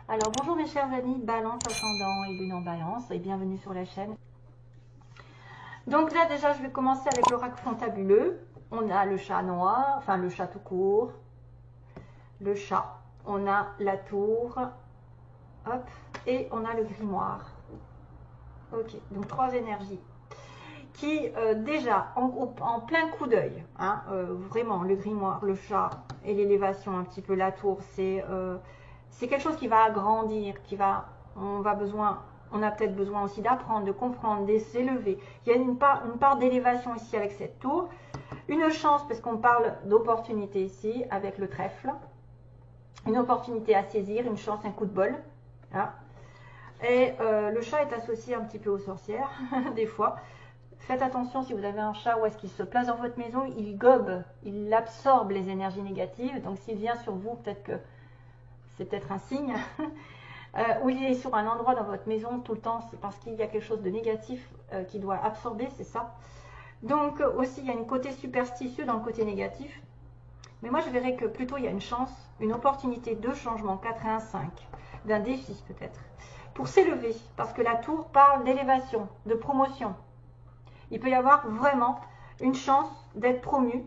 Alors bonjour mes chers amis, Balance ascendant et Lune en Balance et bienvenue sur la chaîne. Donc là déjà je vais commencer avec l'oracle fantabuleux. On a le chat noir, enfin le chat tout court, le chat, on a la tour, hop, et on a le grimoire. Ok, donc trois énergies qui déjà en plein coup d'œil, hein, vraiment le grimoire, le chat et l'élévation, un petit peu la tour, c'est quelque chose qui va agrandir, on a peut-être besoin aussi d'apprendre, de comprendre, de s'élever. Il y a une part d'élévation ici avec cette tour, une chance parce qu'on parle d'opportunité ici avec le trèfle, une opportunité à saisir, une chance, un coup de bol. Hein. Et le chat est associé un petit peu aux sorcières des fois. Faites attention si vous avez un chat où est-ce qu'il se place dans votre maison, il gobe, il absorbe les énergies négatives. Donc s'il vient sur vous, peut-être que c'est peut-être un signe. Ou il est sur un endroit dans votre maison tout le temps, c'est parce qu'il y a quelque chose de négatif qu'il doit absorber, c'est ça. Donc aussi il y a une côté superstitieux dans le côté négatif. Mais moi je verrais que plutôt il y a une chance, une opportunité de changement, 4 et 1, 5, d'un défi peut-être, pour s'élever. Parce que la tour parle d'élévation, de promotion. Il peut y avoir vraiment une chance d'être promu,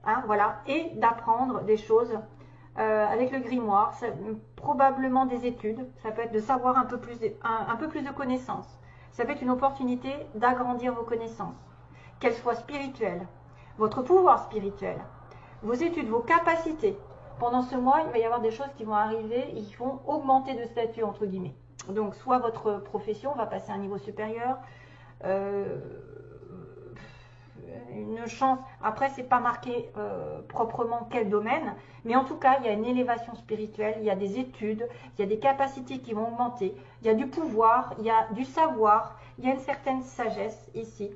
hein, voilà, et d'apprendre des choses avec le grimoire, probablement des études, ça peut être de savoir un peu plus de connaissances, ça peut être une opportunité d'agrandir vos connaissances, qu'elles soient spirituelles, votre pouvoir spirituel, vos études, vos capacités. Pendant ce mois, il va y avoir des choses qui vont arriver et qui vont augmenter de statut, entre guillemets. Donc, soit votre profession va passer à un niveau supérieur, une chance, après c'est pas marqué proprement quel domaine, mais en tout cas il y a une élévation spirituelle, il y a des études, il y a des capacités qui vont augmenter, il y a du pouvoir, il y a du savoir, il y a une certaine sagesse ici.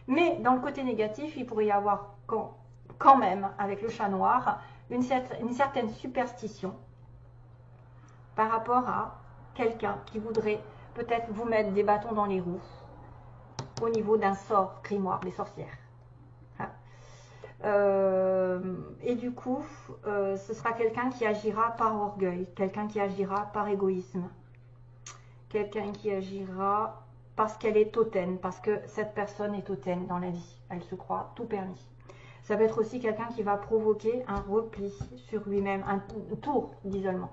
Mais dans le côté négatif, il pourrait y avoir quand même, avec le chat noir, une certaine superstition par rapport à quelqu'un qui voudrait peut-être vous mettre des bâtons dans les roues au niveau d'un sort grimoire des sorcières. Et du coup, ce sera quelqu'un qui agira par orgueil, quelqu'un qui agira par égoïsme, quelqu'un qui agira parce qu'elle est hautaine, parce que cette personne est hautaine dans la vie, elle se croit tout permis. Ça peut être aussi quelqu'un qui va provoquer un repli sur lui-même, un tour d'isolement.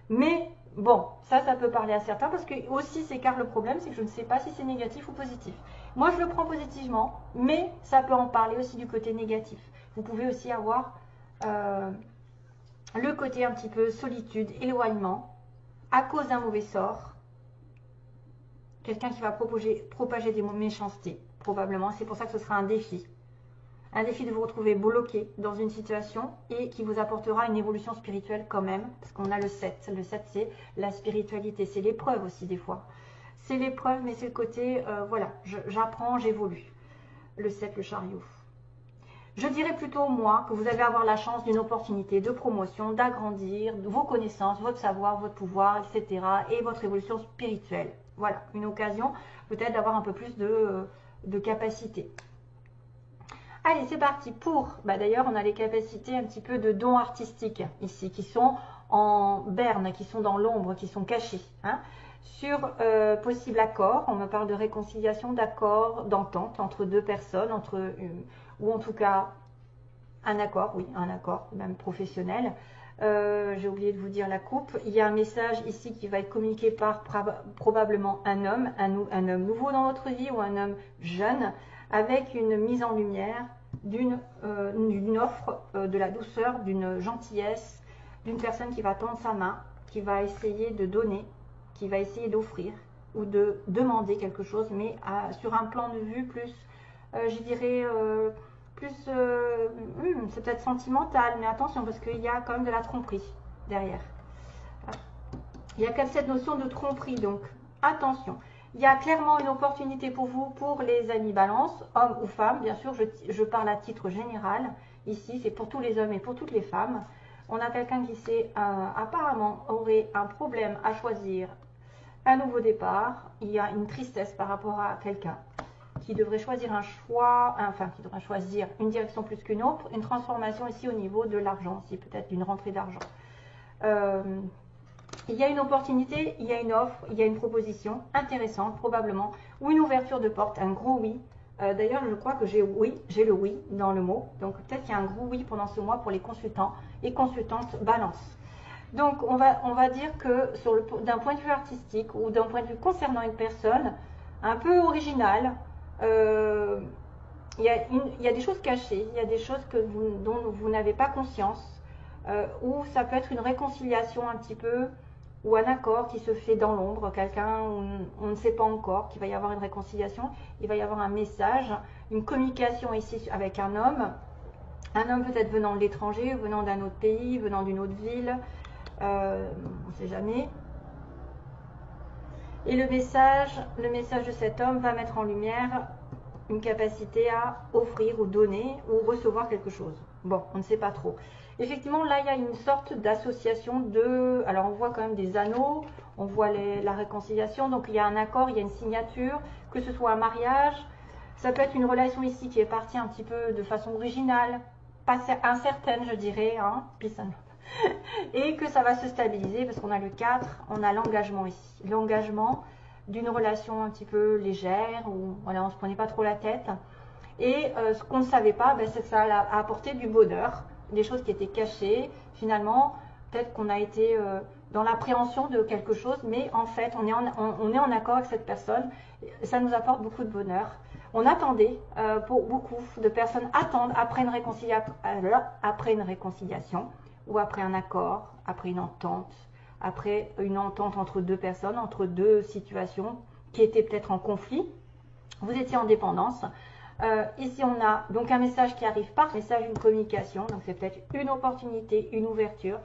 Mais bon, ça peut parler à certains parce que aussi c'est car le problème, c'est que je ne sais pas si c'est négatif ou positif. Moi, je le prends positivement, mais ça peut en parler aussi du côté négatif. Vous pouvez aussi avoir le côté un petit peu solitude, éloignement, à cause d'un mauvais sort. Quelqu'un qui va propager des méchancetés, probablement. C'est pour ça que ce sera un défi. Un défi de vous retrouver bloqué dans une situation et qui vous apportera une évolution spirituelle quand même, parce qu'on a le 7. Le 7, c'est la spiritualité, c'est l'épreuve aussi des fois. C'est l'épreuve, mais c'est le côté, voilà, j'apprends, j'évolue. Le 7, le chariot. Je dirais plutôt, moi, que vous allez avoir la chance d'une opportunité de promotion, d'agrandir vos connaissances, votre savoir, votre pouvoir, etc. et votre évolution spirituelle. Voilà, une occasion peut-être d'avoir un peu plus de capacité. Allez, c'est parti pour, d'ailleurs, on a les capacités un petit peu de dons artistiques ici, qui sont en berne, qui sont dans l'ombre, qui sont cachés. Hein. Sur possible accord, on me parle de réconciliation, d'accord, d'entente entre deux personnes, ou en tout cas un accord, oui, un accord, même professionnel. J'ai oublié de vous dire la coupe. Il y a un message ici qui va être communiqué par probablement un homme nouveau dans votre vie ou un homme jeune, avec une mise en lumière d'une offre, de la douceur, d'une gentillesse, d'une personne qui va tendre sa main, qui va essayer de donner, qui va essayer d'offrir ou de demander quelque chose, mais sur un plan de vue plus, je dirais, c'est peut-être sentimental, mais attention, parce qu'il y a quand même de la tromperie derrière. Il y a quand même cette notion de tromperie, donc attention. Il y a clairement une opportunité pour vous, pour les amis balance, hommes ou femmes. Bien sûr, je parle à titre général. Ici, c'est pour tous les hommes et pour toutes les femmes. On a quelqu'un qui apparemment aurait un problème à choisir un nouveau départ. Il y a une tristesse par rapport à quelqu'un qui devrait choisir un choix, enfin qui devrait choisir une direction plus qu'une autre, une transformation ici au niveau de l'argent, aussi peut-être d'une rentrée d'argent. il y a une opportunité, il y a une offre, il y a une proposition intéressante probablement, ou une ouverture de porte, un gros oui. D'ailleurs, je crois que j'ai le oui dans le mot. Donc peut-être qu'il y a un gros oui pendant ce mois pour les consultants et consultantes balance. Donc on va dire que d'un point de vue artistique ou d'un point de vue concernant une personne un peu originale, il y a des choses cachées, il y a des choses dont vous n'avez pas conscience, ou ça peut être une réconciliation un petit peu, ou un accord qui se fait dans l'ombre, quelqu'un où on ne sait pas encore qu'il va y avoir une réconciliation, il va y avoir un message, une communication ici avec un homme peut-être venant de l'étranger, venant d'un autre pays, venant d'une autre ville, on ne sait jamais. Et le message de cet homme va mettre en lumière une capacité à offrir ou donner ou recevoir quelque chose. Bon, on ne sait pas trop. Effectivement, là, il y a une sorte d'association de... Alors, on voit quand même des anneaux, on voit la réconciliation, donc il y a un accord, il y a une signature, que ce soit un mariage. Ça peut être une relation ici qui est partie un petit peu de façon originale, pas incertaine, je dirais, hein, et que ça va se stabiliser parce qu'on a le 4, on a l'engagement ici. L'engagement d'une relation un petit peu légère, où voilà, on ne se prenait pas trop la tête. Et ce qu'on ne savait pas, ben, c'est que ça a apporté du bonheur, des choses qui étaient cachées. Finalement, peut-être qu'on a été dans l'appréhension de quelque chose, mais en fait, on est en accord avec cette personne. Ça nous apporte beaucoup de bonheur. On attendait, pour beaucoup de personnes attendent après une réconciliation, ou après un accord, après une entente entre deux personnes, entre deux situations qui étaient peut-être en conflit. Vous étiez en dépendance. Ici, on a donc un message qui arrive par message, une communication. Donc, c'est peut-être une opportunité, une ouverture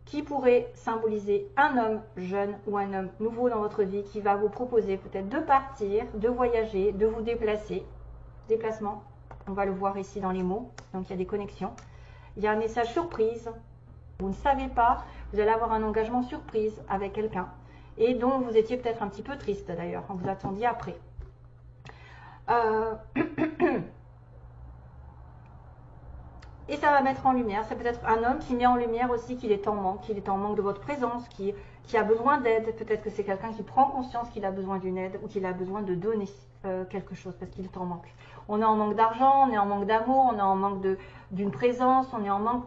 qui pourrait symboliser un homme jeune ou un homme nouveau dans votre vie qui va vous proposer peut-être de partir, de voyager, de vous déplacer. Déplacement, on va le voir ici dans les mots. Donc, il y a des connexions. Il y a un message surprise. Vous ne savez pas, vous allez avoir un engagement surprise avec quelqu'un et dont vous étiez peut-être un petit peu triste d'ailleurs, vous attendiez après. Et ça va mettre en lumière, c'est peut-être un homme qui met en lumière aussi qu'il est en manque de votre présence, qui a besoin d'aide. Peut-être que c'est quelqu'un qui prend conscience qu'il a besoin d'une aide ou qu'il a besoin de donner quelque chose parce qu'il est en manque. On est en manque d'argent, on est en manque d'amour, on est en manque d'une présence, on est en manque...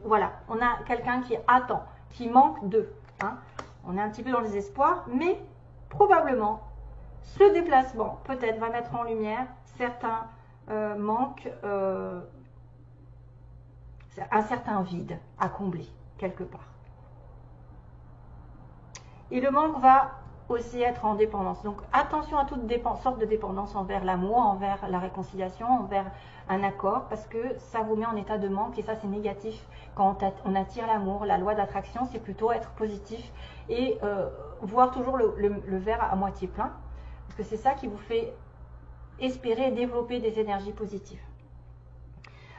Voilà, on a quelqu'un qui attend, qui manque d'eux. Hein. On est un petit peu dans le désespoir, mais probablement, ce déplacement peut-être va mettre en lumière certains manques, un certain vide à combler quelque part. Et le manque va aussi être en dépendance. Donc attention à toute sorte de dépendance envers l'amour, envers la réconciliation, envers un accord, parce que ça vous met en état de manque et ça c'est négatif. Quand on attire l'amour, la loi d'attraction, c'est plutôt être positif et voir toujours le verre à moitié plein, parce que c'est ça qui vous fait espérer et développer des énergies positives.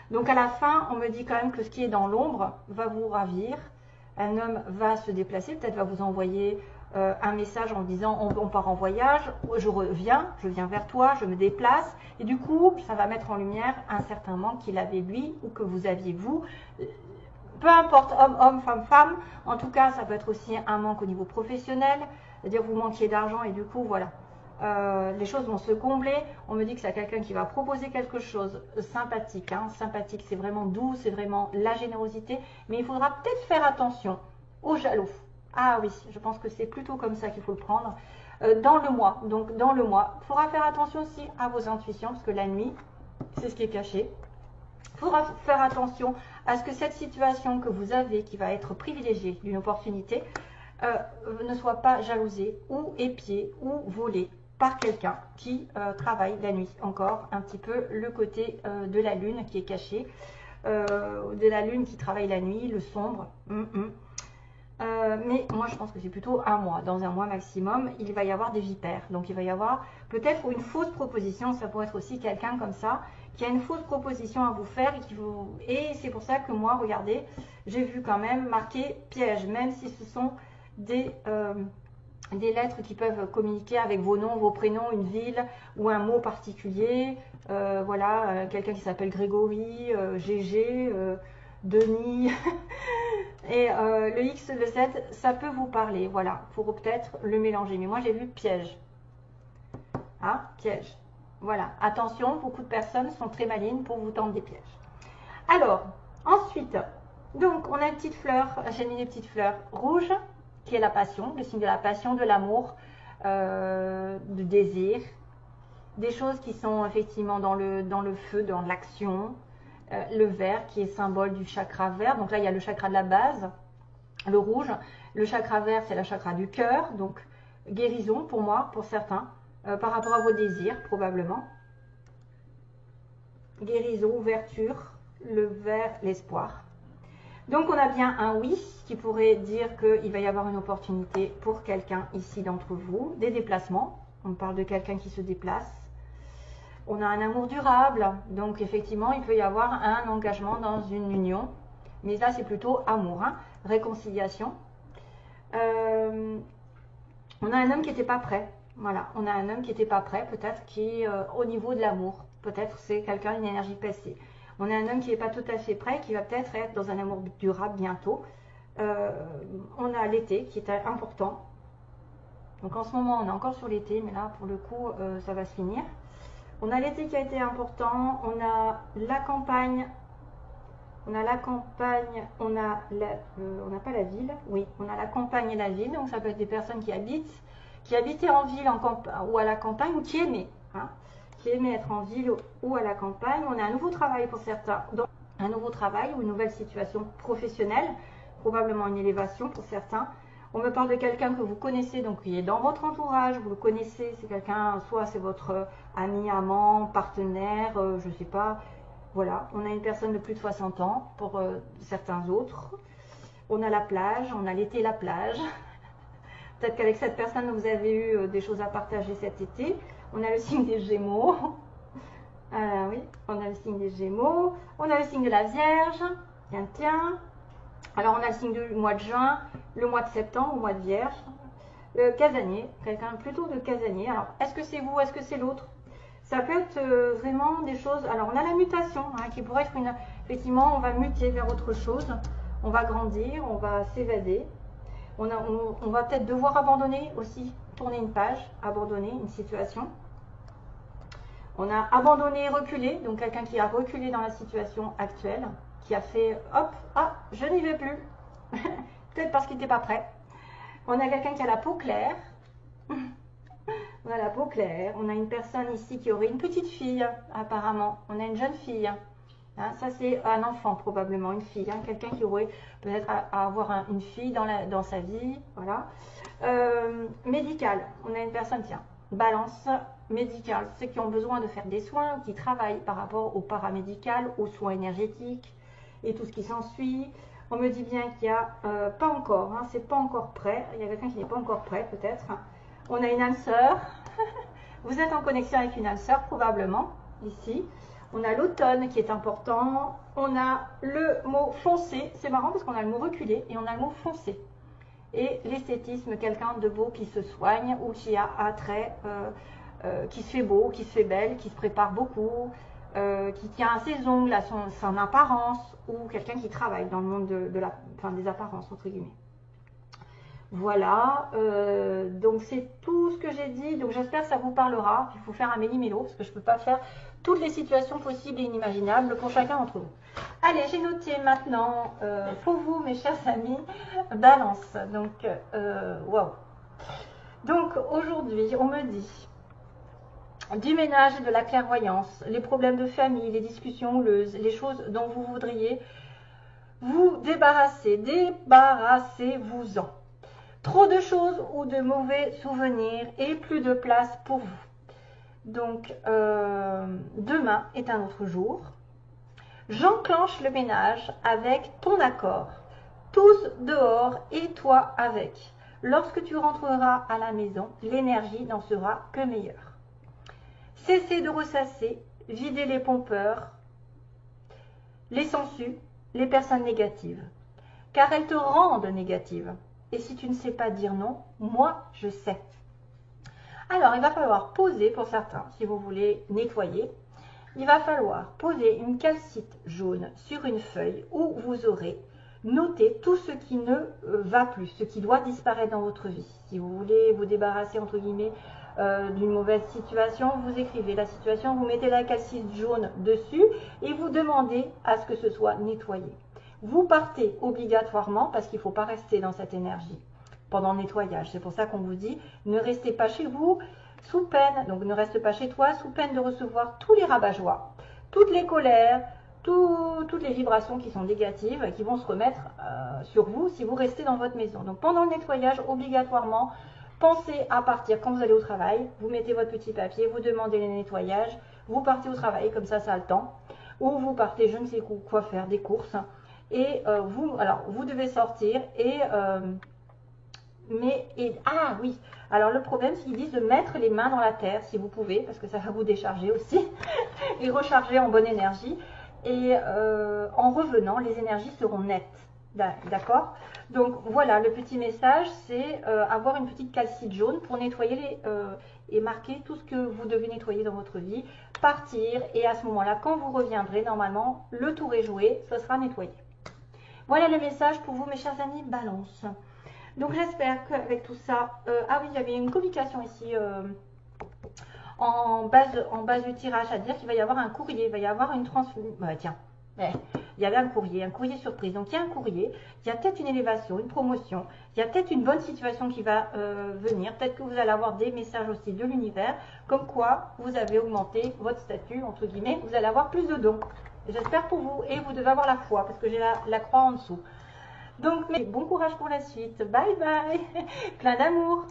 Donc à la fin, on me dit quand même que ce qui est dans l'ombre va vous ravir. Un homme va se déplacer, peut-être va vous envoyer un message en disant on part en voyage, je viens vers toi, je me déplace. Et du coup, ça va mettre en lumière un certain manque qu'il avait lui ou que vous aviez vous. Peu importe, homme, femme, en tout cas, ça peut être aussi un manque au niveau professionnel. C'est-à-dire vous manquiez d'argent et du coup, voilà. Les choses vont se combler. On me dit que c'est quelqu'un qui va proposer quelque chose sympathique. Hein. Sympathique, c'est vraiment doux, c'est vraiment la générosité. Mais il faudra peut-être faire attention aux jaloux. Ah oui, je pense que c'est plutôt comme ça qu'il faut le prendre. Dans le mois, donc dans le mois, il faudra faire attention aussi à vos intuitions, parce que la nuit, c'est ce qui est caché. Il faudra faire attention à ce que cette situation que vous avez, qui va être privilégiée d'une opportunité, ne soit pas jalousée ou épiée ou volée par quelqu'un qui travaille la nuit. Encore un petit peu le côté de la lune qui est caché, de la lune qui travaille la nuit, le sombre. Mais moi je pense que c'est plutôt un mois. Dans un mois maximum, il va y avoir des vipères. Donc il va y avoir peut-être une fausse proposition. Ça pourrait être aussi quelqu'un comme ça qui a une fausse proposition à vous faire et c'est pour ça que moi, regardez, j'ai vu quand même marqué piège, même si ce sont des lettres qui peuvent communiquer avec vos noms, vos prénoms, une ville ou un mot particulier. Voilà, quelqu'un qui s'appelle Grégory, Gégé, Denis, Et le X, le Z, ça peut vous parler. Voilà, pour peut-être le mélanger. Mais moi, j'ai vu piège. Hein, piège. Voilà, attention, beaucoup de personnes sont très malines pour vous tendre des pièges. Alors, ensuite, donc, on a une petite fleur, j'ai mis des petites fleurs rouges, qui est la passion, le signe de la passion, de l'amour, du désir, des choses qui sont effectivement dans le feu, dans l'action, le vert qui est symbole du chakra vert, donc là il y a le chakra de la base, le rouge, le chakra vert c'est le chakra du cœur, donc guérison pour moi, pour certains, par rapport à vos désirs probablement, guérison, ouverture, le vert, l'espoir. Donc on a bien un oui qui pourrait dire qu'il va y avoir une opportunité pour quelqu'un ici d'entre vous, des déplacements, on parle de quelqu'un qui se déplace. On a un amour durable, donc effectivement il peut y avoir un engagement dans une union, mais là c'est plutôt amour, hein, réconciliation. On a un homme qui n'était pas prêt, voilà, on a un homme qui n'était pas prêt, peut-être qui au niveau de l'amour, peut-être c'est quelqu'un d'une énergie passée. On a un homme qui n'est pas tout à fait prêt, qui va peut-être être dans un amour durable bientôt. On a l'été qui est important, donc en ce moment on est encore sur l'été, mais là pour le coup ça va se finir. On a l'été qui a été important, on a la campagne, on n'a pas la ville, oui, on a la campagne et la ville, donc ça peut être des personnes qui habitaient en ville ou à la campagne, ou qui aimaient, hein, qui aimaient être en ville ou à la campagne. On a un nouveau travail pour certains, donc un nouveau travail ou une nouvelle situation professionnelle, probablement une élévation pour certains. On me parle de quelqu'un que vous connaissez, donc qui est dans votre entourage, vous le connaissez, c'est quelqu'un, soit c'est votre ami, amant, partenaire, je ne sais pas. Voilà, on a une personne de plus de 60 ans pour certains autres. On a la plage, on a l'été la plage. Peut-être qu'avec cette personne, vous avez eu des choses à partager cet été. On a le signe des Gémeaux. Oui, on a le signe des Gémeaux. On a le signe de la Vierge. Tiens. Alors, on a le signe du mois de juin, le mois de septembre, le mois de Vierge. Le casanier, quelqu'un plutôt de casanier. Alors, est-ce que c'est vous, est-ce que c'est l'autre? Ça peut être vraiment des choses... Alors, on a la mutation, hein, qui pourrait être une... Effectivement, on va muter vers autre chose. On va grandir, on va s'évader. On va peut-être devoir abandonner aussi, tourner une page, abandonner une situation. On a abandonné et reculé, donc quelqu'un qui a reculé dans la situation actuelle, qui a fait hop, ah, je n'y vais plus. Peut-être parce qu'il n'était pas prêt. On a quelqu'un qui a la peau claire. On a la peau claire. On a une personne ici qui aurait une petite fille, apparemment. On a une jeune fille. Hein, ça, c'est un enfant, probablement, une fille. Hein, quelqu'un qui aurait peut-être à avoir une fille dans sa vie. Voilà. Médical. On a une personne, tiens, balance médicale. Ceux qui ont besoin de faire des soins, qui travaillent par rapport au paramédical, aux soins énergétiques et tout ce qui s'ensuit. On me dit bien qu'il n'y a pas encore, hein, c'est pas encore prêt. Il y a quelqu'un qui n'est pas encore prêt, peut-être. On a une âme sœur. Vous êtes en connexion avec une âme sœur, probablement, ici. On a l'automne qui est important. On a le mot foncé. C'est marrant parce qu'on a le mot reculé et on a le mot foncé. Et l'esthétisme, quelqu'un de beau qui se soigne ou qui a attrait, qui se fait beau, qui se fait belle, qui se prépare beaucoup, qui tient à ses ongles, à son apparence, ou quelqu'un qui travaille dans le monde des apparences, entre guillemets. Voilà, donc c'est tout ce que j'ai dit, donc j'espère que ça vous parlera. Il faut faire un méli-mélo, parce que je ne peux pas faire toutes les situations possibles et inimaginables pour chacun d'entre vous. Allez, j'ai noté maintenant, pour vous mes chers amis, balance, donc, waouh. Donc aujourd'hui, on me dit du ménage et de la clairvoyance, les problèmes de famille, les discussions houleuses, les choses dont vous voudriez vous débarrasser, débarrassez-vous-en. Trop de choses ou de mauvais souvenirs et plus de place pour vous. Donc, demain est un autre jour. J'enclenche le ménage avec ton accord. Tous dehors et toi avec. Lorsque tu rentreras à la maison, l'énergie n'en sera que meilleure. Cessez de ressasser, videz les pompeurs, les sangsues, les personnes négatives. Car elles te rendent négative. Et si tu ne sais pas dire non, moi je sais. Alors, il va falloir poser, pour certains, si vous voulez nettoyer, il va falloir poser une calcite jaune sur une feuille où vous aurez notez tout ce qui ne va plus, ce qui doit disparaître dans votre vie. Si vous voulez vous débarrasser, entre guillemets, d'une mauvaise situation, vous écrivez la situation, vous mettez la calcite jaune dessus et vous demandez à ce que ce soit nettoyé. Vous partez obligatoirement parce qu'il ne faut pas rester dans cette énergie pendant le nettoyage. C'est pour ça qu'on vous dit, ne restez pas chez vous sous peine, donc ne reste pas chez toi sous peine de recevoir tous les rabat-joie, toutes les colères, toutes les vibrations qui sont négatives, qui vont se remettre sur vous si vous restez dans votre maison. Donc pendant le nettoyage, obligatoirement, pensez à partir quand vous allez au travail, vous mettez votre petit papier, vous demandez le nettoyage, vous partez au travail, comme ça a le temps, ou vous partez je ne sais quoi faire, des courses, et vous devez sortir ah oui, alors le problème c'est qu'ils disent de mettre les mains dans la terre si vous pouvez, parce que ça va vous décharger aussi, et recharger en bonne énergie, et en revenant, les énergies seront nettes. D'accord? Donc voilà, le petit message, c'est avoir une petite calcite jaune pour nettoyer et marquer tout ce que vous devez nettoyer dans votre vie, partir, et à ce moment-là, quand vous reviendrez, normalement, le tour est joué, ce sera nettoyé. Voilà le message pour vous, mes chers amis Balance. Donc j'espère qu'avec tout ça, ah oui, il y avait une communication ici en base du tirage, à dire qu'il va y avoir un courrier, il va y avoir une tiens, il y avait un courrier surprise. Donc il y a un courrier, il y a peut-être une élévation, une promotion, il y a peut-être une bonne situation qui va venir, peut-être que vous allez avoir des messages aussi de l'univers, comme quoi vous avez augmenté votre statut, entre guillemets, vous allez avoir plus de dons. J'espère pour vous, et vous devez avoir la foi, parce que j'ai la croix en dessous. Donc, bon courage pour la suite. Bye bye. Plein d'amour.